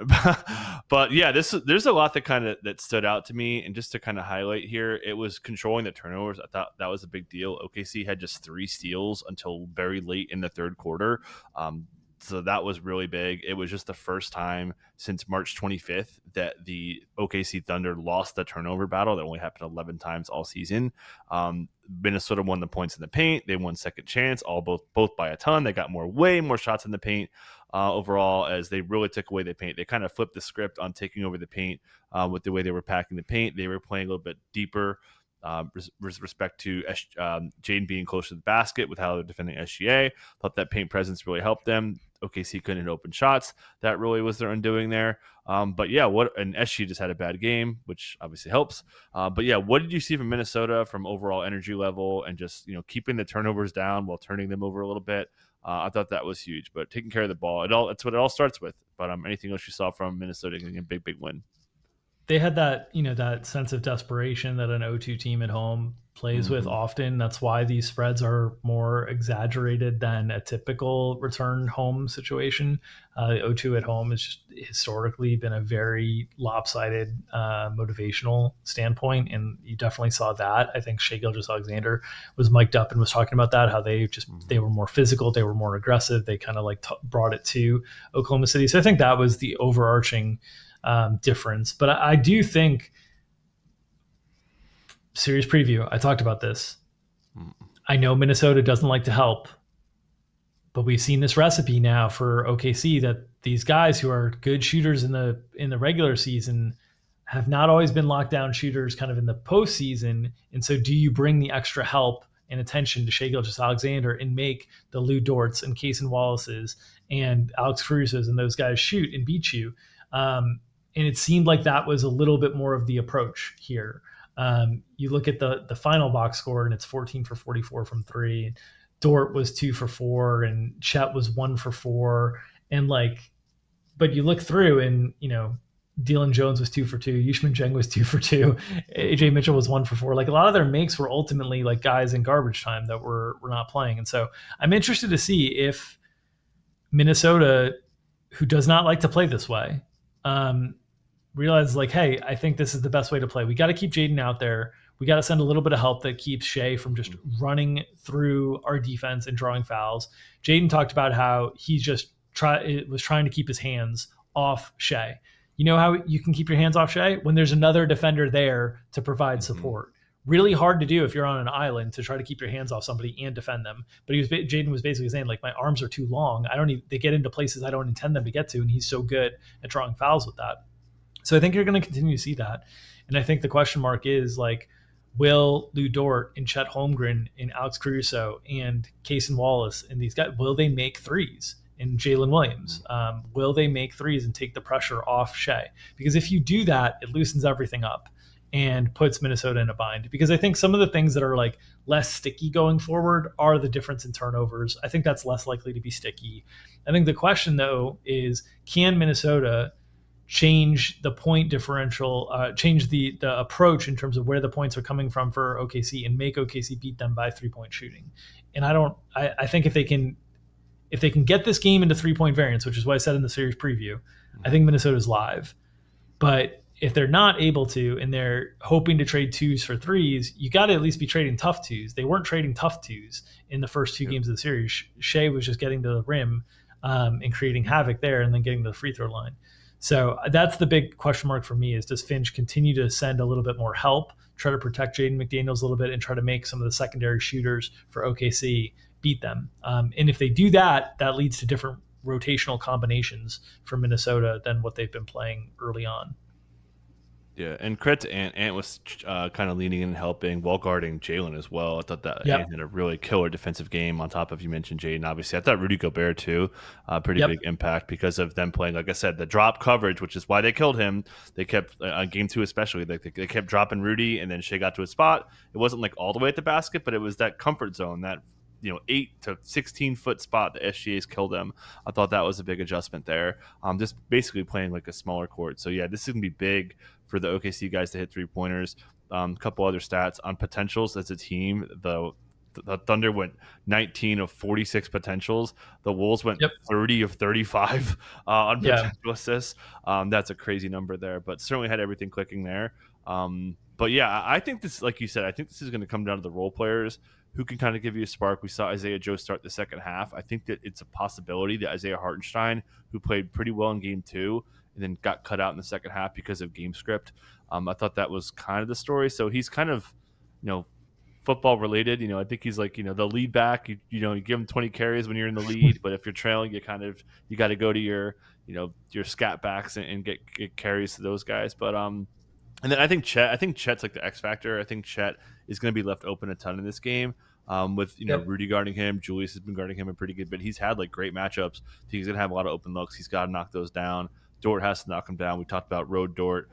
S1: but yeah, there's a lot that that stood out to me, and just to kind of highlight here, it was controlling the turnovers. I thought that was a big deal. OKC had just 3 steals until very late in the third quarter. So that was really big. It was just the first time since March 25th that the OKC Thunder lost the turnover battle. That only happened 11 times all season. Minnesota won the points in the paint. They won second chance, all both by a ton. They got way more shots in the paint overall, as they really took away the paint. They kind of flipped the script on taking over the paint with the way they were packing the paint. They were playing a little bit deeper. With respect to Jaden being close to the basket with how they're defending SGA. Thought that paint presence really helped them. OKC couldn't hit open shots. That really was their undoing there. But yeah, and SG just had a bad game, which obviously helps. But yeah, what did you see from Minnesota from overall energy level and just keeping the turnovers down while turning them over a little bit? I thought that was huge. But taking care of the ball, that's what it all starts with. But anything else you saw from Minnesota getting a big win?
S2: They had that, that sense of desperation that an O2 team at home plays with
S1: Mm-hmm.
S2: often. That's why these spreads are more exaggerated than a typical return home situation. The O2 at home has just historically been a very lopsided motivational standpoint, and you definitely saw that. I think Shea Gilgeous-Alexander was mic'd up and was talking about that, how they were more physical, they were more aggressive, they kind of like brought it to Oklahoma City. So I think that was the overarching difference. But I do think series preview, I talked about this.
S1: Mm-hmm.
S2: I know Minnesota doesn't like to help, but we've seen this recipe now for OKC that these guys who are good shooters in the regular season have not always been lockdown shooters kind of in the postseason. And so do you bring the extra help and attention to Shai Gilgeous-Alexander and make the Lou Dorts and Cason Wallace's and Alex Caruso's and those guys shoot and beat you? And it seemed like that was a little bit more of the approach here. You look at the final box score, and it's 14 for 44 from three. Dort was 2 for 4, and Chet was 1 for 4. And but you look through, and Dylan Jones was 2 for 2. Yushman Jeng was 2 for 2. AJ Mitchell was 1 for 4. Like, a lot of their makes were ultimately like guys in garbage time that were not playing. And so I'm interested to see if Minnesota, who does not like to play this way, realizes like, hey, I think this is the best way to play. We got to keep Jaden out there. We got to send a little bit of help that keeps Shai from just running through our defense and drawing fouls. Jaden talked about how he just was trying to keep his hands off Shai. You know how you can keep your hands off Shai? When there's another defender there to provide support. Really hard to do if you're on an island, to try to keep your hands off somebody and defend them. But Jaden was basically saying, like, my arms are too long. They get into places I don't intend them to get to, and he's so good at drawing fouls with that. So I think you're going to continue to see that. And I think the question mark is, like, will Lou Dort and Chet Holmgren and Alex Caruso and Cason Wallace and these guys, will they make threes? And Jalen Williams, will they make threes and take the pressure off Shai? Because if you do that, it loosens everything up and puts Minnesota in a bind. Because I think some of the things that are like less sticky going forward are the difference in turnovers. I think that's less likely to be sticky. I think the question, though, is, can Minnesota change the point differential, change the approach in terms of where the points are coming from for OKC, and make OKC beat them by 3-point shooting? And I think if they can get this game into 3-point variance, which is what I said in the series preview, I think Minnesota's live. But if they're not able to, and they're hoping to trade twos for threes, you got to at least be trading tough twos. They weren't trading tough twos in the first two games of the series. Shai was just getting to the rim and creating havoc there, and then getting to the free throw line. So that's the big question mark for me, is, does Finch continue to send a little bit more help, try to protect Jaden McDaniels a little bit, and try to make some of the secondary shooters for OKC beat them? And if they do that, that leads to different rotational combinations for Minnesota than what they've been playing early on.
S1: Yeah, and credit to Ant. Ant was kind of leaning in and helping, while guarding Jalen as well. I thought that Ant had a really killer defensive game on top of, you mentioned Jaden, obviously. I thought Rudy Gobert, too, pretty big impact because of them playing, like I said, the drop coverage, which is why they killed him. They kept, on game 2 especially, they kept dropping Rudy, and then Shai got to his spot. It wasn't like all the way at the basket, but it was that comfort zone, that 8 to 16 foot spot that SGA's killed them. I thought that was a big adjustment there. Just basically playing like a smaller court. So yeah, this is gonna be big for the OKC guys to hit 3-pointers. A couple other stats on potentials as a team. The Thunder went 19 of 46 potentials. The Wolves went 30 of 35 on potential assists. That's a crazy number there, but certainly had everything clicking there. But yeah, I think this, like you said, I think this is going to come down to the role players who can kind of give you a spark. We saw Isaiah Joe start the second half. I think that it's a possibility that Isaiah Hartenstein, who played pretty well in game 2 and then got cut out in the second half because of game script, I thought that was kind of the story. So he's kind of, football related. I think he's like, the lead back. You give him 20 carries when you're in the lead, but if you're trailing, you got to go to your scat backs and get carries to those guys. But and then I think Chet's like the X factor. I think Chet is going to be left open a ton in this game. With Rudy guarding him, Julius has been guarding him a pretty good, but he's had like great matchups. He's going to have a lot of open looks. He's got to knock those down. Dort has to knock him down. We talked about road Dort.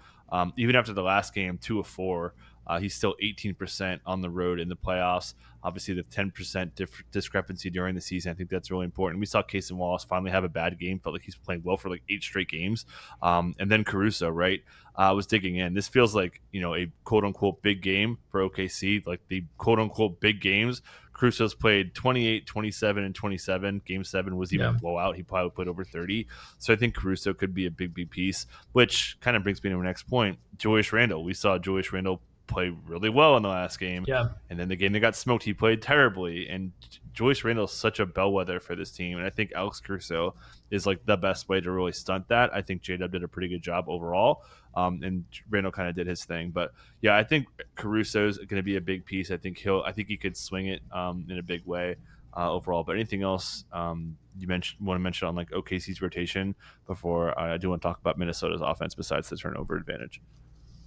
S1: Even after the last game, 2 of 4, he's still 18% on the road in the playoffs. Obviously, the 10% discrepancy during the season, I think that's really important. We saw Cason Wallace finally have a bad game. Felt like he's playing well for like 8 straight games. And then Caruso, right? I was digging in. This feels like, a quote-unquote big game for OKC, like the quote-unquote big games. Caruso's played 28, 27, and 27. Game 7 was even a blowout. He probably played over 30. So I think Caruso could be a big piece, which kind of brings me to my next point. Julius Randle. We saw Julius Randle play really well in the last game. Yeah. And then the game they got smoked, he played terribly. And Julius Randle is such a bellwether for this team. And I think Alex Caruso is like the best way to really stunt that. I think J-Dub did a pretty good job overall. And Randle kind of did his thing. But yeah, I think Caruso's going to be a big piece. I think he could swing it in a big way overall. But anything else want to mention on like OKC's rotation before I do want to talk about Minnesota's offense besides the turnover advantage?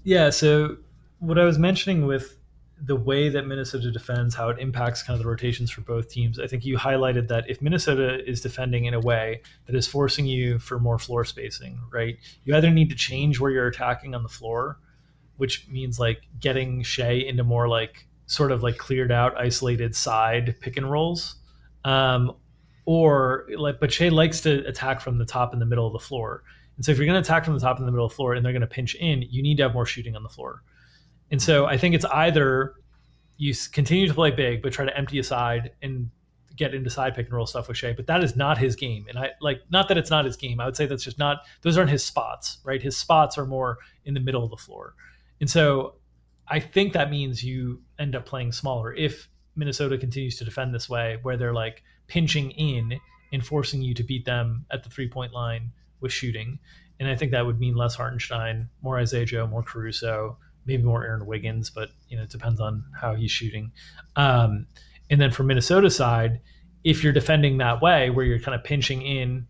S2: Yeah. So what I was mentioning with the way that Minnesota defends, how it impacts kind of the rotations for both teams, I think you highlighted that if Minnesota is defending in a way that is forcing you for more floor spacing, right? You either need to change where you're attacking on the floor, which means like getting Shea into more like sort of like cleared out, isolated side pick and rolls. Um, or like, but Shea likes to attack from the top and the middle of the floor. And so if you're going to attack from the top and the middle of the floor and they're going to pinch in, you need to have more shooting on the floor. And so I think it's either you continue to play big, but try to empty aside and get into side pick and roll stuff with Shea. But that is not his game. And I like, not that it's not his game. I would say that's just not, those aren't his spots, right? His spots are more in the middle of the floor. And so I think that means you end up playing smaller if Minnesota continues to defend this way, where they're like pinching in and forcing you to beat them at the 3 point line with shooting. And I think that would mean less Hartenstein, more Isaiah Joe, more Caruso, maybe more Aaron Wiggins, but it depends on how he's shooting. Um, and then for Minnesota side, if you're defending that way, where you're kind of pinching in,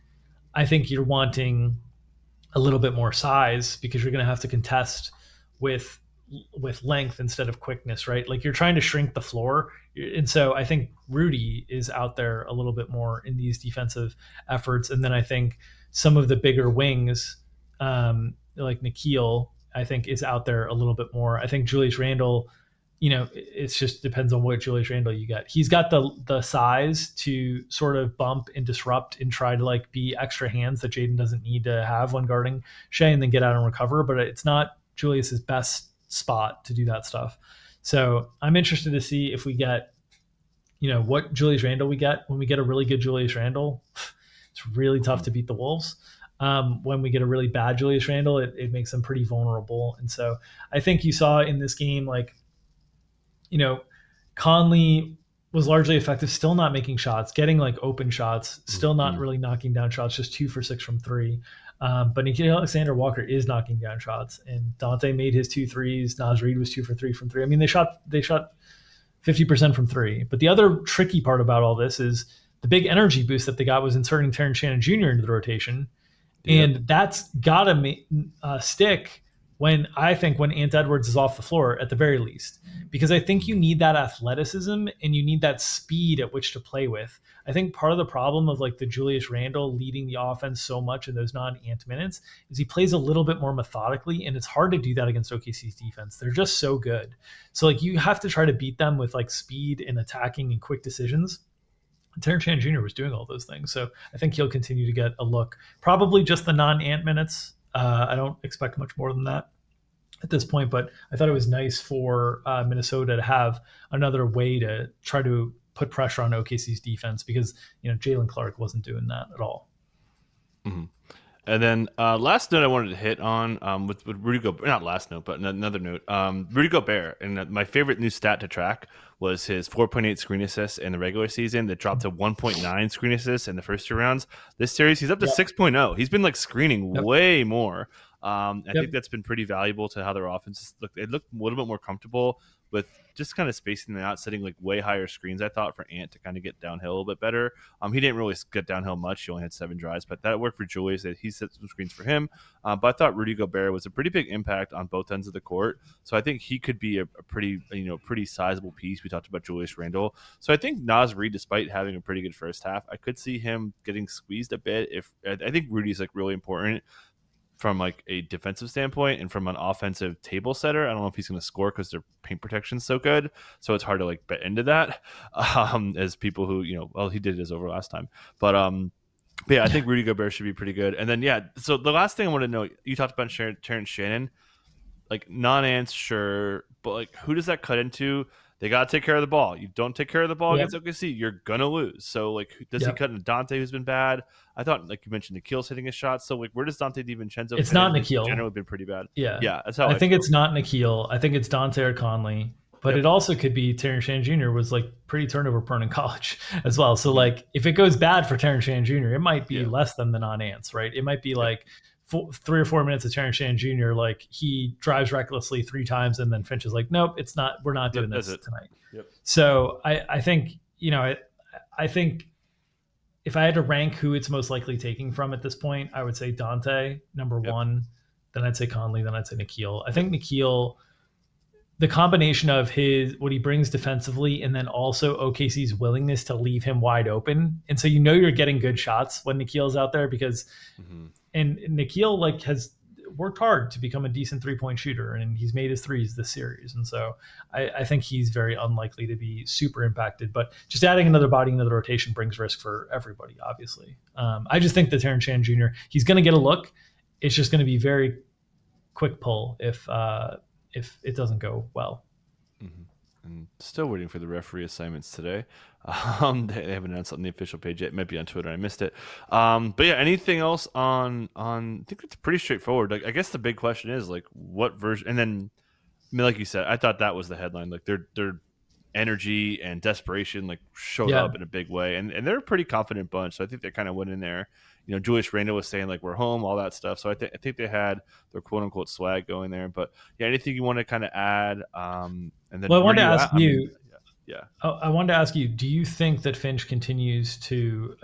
S2: I think you're wanting a little bit more size because you're going to have to contest with length instead of quickness, right? Like you're trying to shrink the floor. And so I think Rudy is out there a little bit more in these defensive efforts. And then I think some of the bigger wings, like Nikhil, I think is out there a little bit more. I think Julius Randle, it's just depends on what Julius Randle you get. He's got the size to sort of bump and disrupt and try to like be extra hands that Jaden doesn't need to have when guarding Shea and then get out and recover. But it's not Julius's best spot to do that stuff. So I'm interested to see if we get, what Julius Randle we get. When we get a really good Julius Randle, it's really tough to beat the Wolves. When we get a really bad Julius Randle, it makes them pretty vulnerable. And so I think you saw in this game, like, Conley was largely effective, still not making shots, getting like open shots, still not really knocking down shots, just 2 for 6 from three. But Nikhil Alexander Walker is knocking down shots, and Dante made his 2 threes. Naz Reid was 2 for 3 from three. I mean, they shot 50% from three. But the other tricky part about all this is the big energy boost that they got was inserting Terrence Shannon Jr. into the rotation, and that's gotta stick when Ant Edwards is off the floor at the very least, because I think you need that athleticism and you need that speed at which to play with. I think part of the problem of like the Julius Randle leading the offense so much in those non-Ant minutes is he plays a little bit more methodically, and it's hard to do that against OKC's defense. They're just so good. So like you have to try to beat them with like speed and attacking and quick decisions. Terrence Shannon Jr. was doing all those things. So I think he'll continue to get a look. Probably just the non-Ant minutes. I don't expect much more than that at this point, but I thought it was nice for Minnesota to have another way to try to put pressure on OKC's defense, because Jalen Clark wasn't doing that at all.
S1: Mm-hmm. And then last note I wanted to hit on with Rudy Gobert, not last note, but another note, Rudy Gobert. And my favorite new stat to track was his 4.8 screen assists in the regular season that dropped to 1.9 screen assists in the first 2 rounds. This series, he's up to 6.0. He's been like screening way more. I think that's been pretty valuable to how their offenses look. It looked a little bit more comfortable with just kind of spacing them out, setting like way higher screens, I thought, for Ant to kind of get downhill a little bit better. He didn't really get downhill much. He only had 7 drives, but that worked for Julius. He set some screens for him. But I thought Rudy Gobert was a pretty big impact on both ends of the court. So I think he could be a pretty, pretty sizable piece. We talked about Julius Randle. So I think Naz Reid, despite having a pretty good first half, I could see him getting squeezed a bit. I think Rudy's like really important from like a defensive standpoint, and from an offensive table setter. I don't know if he's going to score because their paint protection's so good, so it's hard to like bet into that. As people who he did his over last time, but yeah, I think Rudy Gobert should be pretty good. And then so the last thing I want to know, you talked about Terrence Shannon, like non-Ants, sure, but like who does that cut into? They got to take care of the ball. You don't take care of the ball against OKC, you're going to lose. So, like, does he cut into Dante, who's been bad? I thought, like you mentioned, Nikhil's hitting his shots. So, like, where does Dante DiVincenzo?
S2: It's not Nikhil.
S1: Generally been pretty bad.
S2: Yeah.
S1: That's how
S2: I think it's not Nikhil. I think it's Dante or Conley. But it also could be Terrence Shannon Jr. was like pretty turnover prone in college as well. So, like, if it goes bad for Terrence Shannon Jr., it might be less than the non-Ants, right? It might be like 3 or 4 minutes of Terrence Shannon Jr., like he drives recklessly 3 times and then Finch is like, nope, it's not. We're not doing this tonight. So I think, I think if I had to rank who it's most likely taking from at this point, I would say Dante, number one. then I'd say Conley, then I'd say Nikhil. I think Nikhil, the combination of his what he brings defensively and then also OKC's willingness to leave him wide open. And so you're getting good shots when Nikhil's out there because
S1: Hmm.
S2: and Nikhil like has worked hard to become a decent 3-point shooter and he's made his threes this series. And so I think he's very unlikely to be super impacted. But just adding another body into the rotation brings risk for everybody, obviously. I just think that Terrence Shannon Jr., he's going to get a look. It's just going to be very quick pull if it doesn't go well.
S1: Hmm. And still waiting for the referee assignments today. They haven't announced it on the official page yet. It might be on Twitter. I missed it. But yeah, anything else on? I think it's pretty straightforward. Like, I guess the big question is like, what version? And then, I mean, like you said, I thought that was the headline. Like their energy and desperation like showed
S2: Yeah.
S1: up in a big way, and they're a pretty confident bunch. So I think they kind of went in there. Julius Randle was saying like we're home, all that stuff. So I think they had their quote unquote swag going there. But yeah, anything you want to kind of add? And then
S2: Well, I
S1: where
S2: wanted
S1: do
S2: to
S1: you
S2: ask
S1: at? I mean,
S2: you.
S1: yeah,
S2: I wanted to ask you: do you think that Finch continues to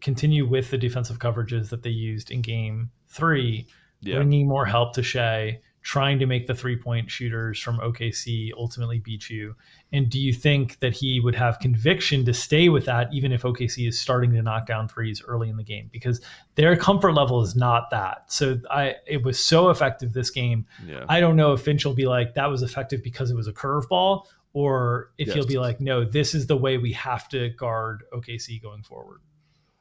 S2: continue with the defensive coverages that they used in Game 3,
S1: yeah.
S2: bringing more help to Shea, trying to make the 3-point shooters from OKC ultimately beat you? And do you think that he would have conviction to stay with that, even if OKC is starting to knock down threes early in the game? Because their comfort level is not that. So it was so effective this game.
S1: Yeah.
S2: I don't know if Finch will be like, that was effective because it was a curveball, or if
S1: Yes.
S2: he'll be like, no, this is the way we have to guard OKC going forward.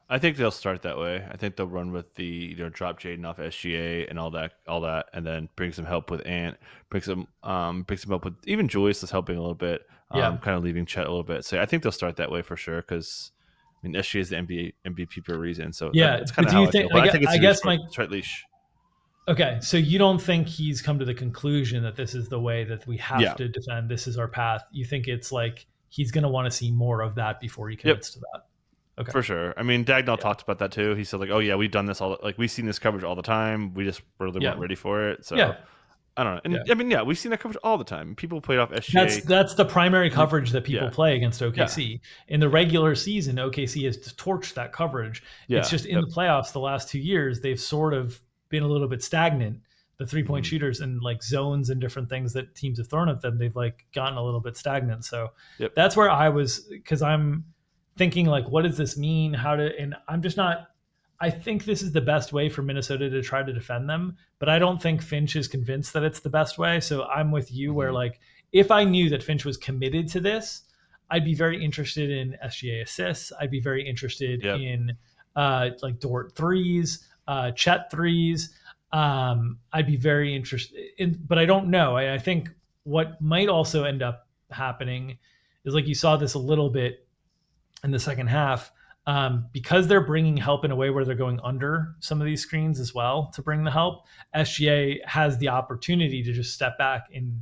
S1: I think they'll start that way. I think they'll run with the drop Jaden off SGA and all that, and then bring some help with Ant, bring some help with even Julius is helping a little bit,
S2: Yeah.
S1: kind of leaving Chet a little bit. So I think they'll start that way for sure because I mean SGA is the NBA MVP for a reason. So
S2: Yeah.
S1: that's kind
S2: But
S1: of
S2: do
S1: how
S2: you
S1: I feel.
S2: think,
S1: But I think it's
S2: I
S1: a good
S2: guess
S1: short leash.
S2: okay, so you don't think he's come to the conclusion that this is the way that we have
S1: Yeah.
S2: to defend, this is our path? You think it's like he's going to want to see more of that before he
S1: Yep.
S2: commits to that? Okay.
S1: For sure. I mean, Dagnall
S2: Yeah.
S1: talked about that too. He said like, "Oh yeah, we've done this all. Like we've seen this coverage all the time. We just really
S2: Yeah.
S1: weren't ready for it." So
S2: Yeah.
S1: I don't know. And
S2: Yeah.
S1: I mean, yeah, we've seen that coverage all the time. People played off
S2: That's
S1: SGA.
S2: that's the primary coverage that people
S1: Yeah,
S2: play against
S1: yeah,
S2: OKC. In the regular season, OKC has torched that coverage. It's
S1: yeah.
S2: just in
S1: Yep.
S2: the playoffs the last 2 years, they've sort of been a little bit stagnant. The 3-point
S1: Mhm.
S2: shooters and like zones and different things that teams have thrown at them, they've like gotten a little bit stagnant. So
S1: Yep.
S2: that's where I was, because I'm thinking like, what does this mean? And I'm just not. I think this is the best way for Minnesota to try to defend them, but I don't think Finch is convinced that it's the best way. So I'm with you where
S1: Mhm.
S2: like if I knew that Finch was committed to this, I'd be very interested in SGA assists. I'd be very interested
S1: Yep.
S2: in like Dort threes, Chet threes. I'd be very interested in, but I don't know. I think what might also end up happening is like you saw this a little bit in the second half, because they're bringing help in a way where they're going under some of these screens as well to bring the help. SGA has the opportunity to just step back and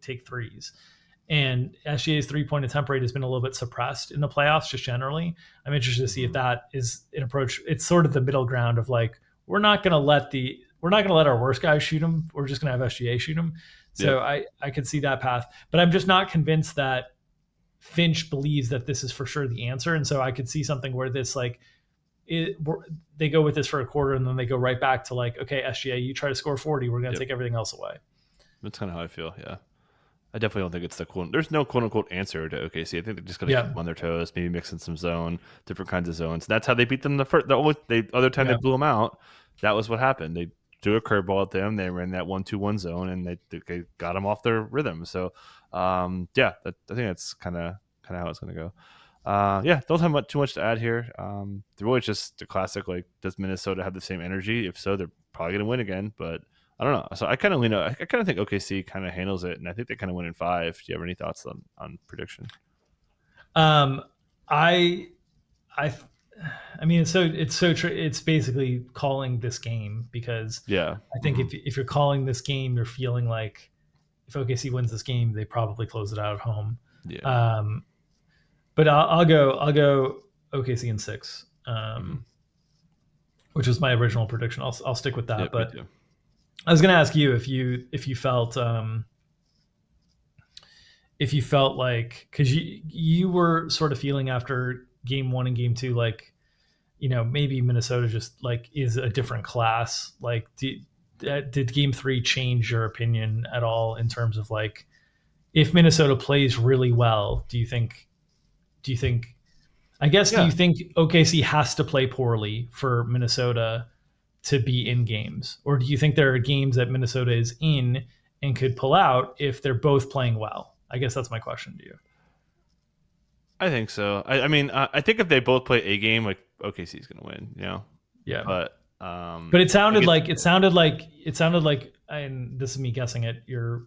S2: take threes. And SGA's 3-point attempt rate has been a little bit suppressed in the playoffs just generally. I'm interested to see if
S1: Mhm.
S2: that is an approach. It's sort of the middle ground of like, we're not going to let our worst guys shoot them. We're just going to have SGA shoot them. So
S1: Yep.
S2: I could see that path, but I'm just not convinced that Finch believes that this is for sure the answer. And so I could see something where this like they go with this for a quarter and then they go right back to like, okay, SGA, you try to score 40, we're going to
S1: Yep.
S2: take everything else away.
S1: That's kind of how I feel. Yeah. I definitely don't think it's the quote. There's no quote unquote answer to OKC. I think they're just going to keep
S2: Yeah.
S1: them on their toes, maybe mix in some zone, different kinds of zones. That's how they beat them the other time they
S2: Yeah.
S1: blew them out. That was what happened. They threw a curveball at them. They ran that 1-2-1 zone, and they got them off their rhythm. So, yeah, I think that's kind of how it's going to go. Yeah, don't have too much to add here. They're really just a classic. Like, does Minnesota have the same energy? If so, they're probably going to win again. But I don't know. So I kind of lean. I kind of think OKC kind of handles it, and I think they kind of win in 5. Do you have any thoughts on prediction?
S2: Um, I, I, I mean, it's basically calling this game, because
S1: Yeah.
S2: I think if you're calling this game, you're feeling like if OKC wins this game, they probably close it out at home.
S1: Yeah.
S2: But I'll go OKC in 6, which was my original prediction. I'll stick with that.
S1: Yep,
S2: But
S1: me too.
S2: I was going to ask you if you felt like, because you were sort of feeling after game 1 and game 2 like, maybe Minnesota just like is a different class. Like, did Game 3 change your opinion at all in terms of like if Minnesota plays really well? Do you think I guess do you
S1: Yeah,
S2: think OKC has to play poorly for Minnesota to be in games, or do you think there are games that Minnesota is in and could pull out if they're both playing well? I guess that's my question to you.
S1: I think so. I mean, I think if they both play a game, like OKC is going to win,
S2: Yeah.
S1: But
S2: But it
S1: like
S2: sounded
S1: it's
S2: like and this is me guessing at your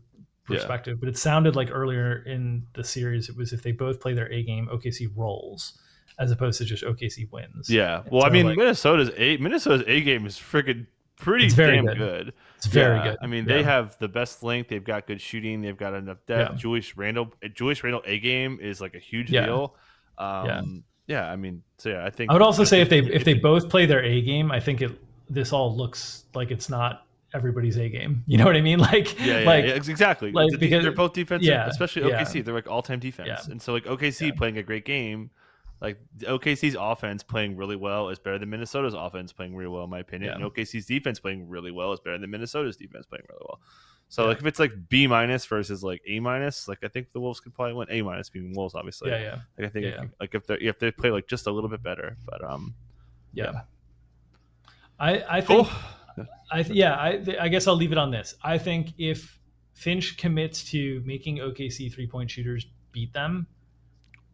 S1: yeah,
S2: perspective, but it sounded like earlier in the series it was if they both play their A game, OKC rolls, as opposed to just OKC wins.
S1: yeah.
S2: And
S1: Well, I
S2: so
S1: mean,
S2: like
S1: Minnesota's A game is freaking pretty
S2: it's very
S1: damn
S2: good.
S1: good.
S2: It's very
S1: Yeah,
S2: good.
S1: I mean, they
S2: Yeah.
S1: have the best length. They've got good shooting. They've got enough depth.
S2: Yeah.
S1: Julius Randle A game is like a huge
S2: Yeah.
S1: deal.
S2: Yeah.
S1: Yeah, I mean, so yeah, I
S2: I
S1: think
S2: would also say if
S1: if
S2: they
S1: they
S2: both play their A game, I think this all looks like it's not everybody's A game. You know what I mean?
S1: yeah, exactly.
S2: Because
S1: They're both defensive,
S2: yeah,
S1: especially
S2: yeah,
S1: OKC. They're like all-time
S2: yeah,
S1: defense, and so like
S2: yeah,
S1: OKC playing a great game, like OKC's offense playing really well is better than Minnesota's offense playing really well, in my opinion.
S2: yeah,
S1: And OKC's defense playing really well is better than Minnesota's defense playing really well. So
S2: yeah,
S1: like if it's like B minus versus like A minus, like I think the Wolves could probably win. A minus being Wolves, obviously.
S2: yeah, yeah,
S1: Like I think
S2: yeah,
S1: like if they play like just a little bit better, but
S2: yeah.
S1: yeah,
S2: I
S1: cool.
S2: think I guess I'll leave it on this. I think if Finch commits to making OKC 3-point shooters beat them,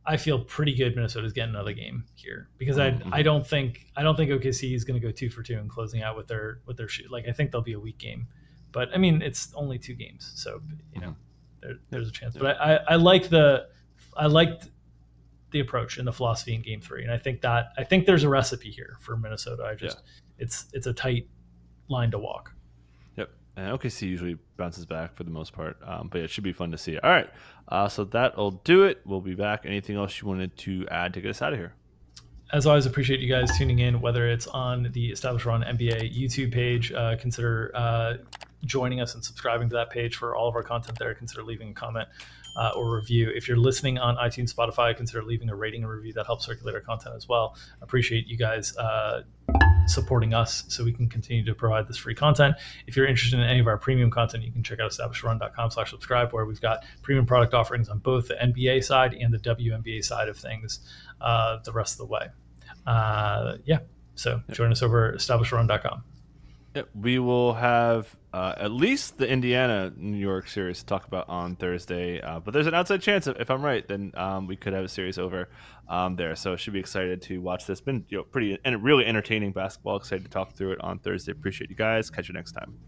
S2: I feel pretty good Minnesota's getting another game here because I
S1: Mm-hmm.
S2: don't think OKC is going to go 2 for 2 and closing out with their shoot. Like I think they'll be a weak game, but I mean it's only 2 games, so
S1: Mm-hmm. Yep.
S2: there's a chance.
S1: Yep.
S2: But I liked the approach and the philosophy in Game 3, and I think there's a recipe here for Minnesota.
S1: Yeah.
S2: It's a tight line to walk.
S1: Yep. And OKC usually bounces back for the most part. But yeah, it should be fun to see. All right. So that'll do it. We'll be back. Anything else you wanted to add to get us out of here?
S2: As always, appreciate you guys tuning in, whether it's on the Established Run NBA YouTube page. Consider joining us and subscribing to that page for all of our content there. Consider leaving a comment or review. If you're listening on iTunes, Spotify, consider leaving a rating and review. That helps circulate our content as well. Appreciate you guys supporting us so we can continue to provide this free content. If you're interested in any of our premium content, you can check out establishedrun.com/subscribe, where we've got premium product offerings on both the NBA side and the WNBA side of things the rest of the way. So join us over at establishedrun.com.
S1: Yep. We will have at least the Indiana New York series to talk about on Thursday. But there's an outside chance, if I'm right, then we could have a series over there. So should be excited to watch this. Been pretty and really entertaining basketball. Excited to talk through it on Thursday. Appreciate you guys. Catch you next time.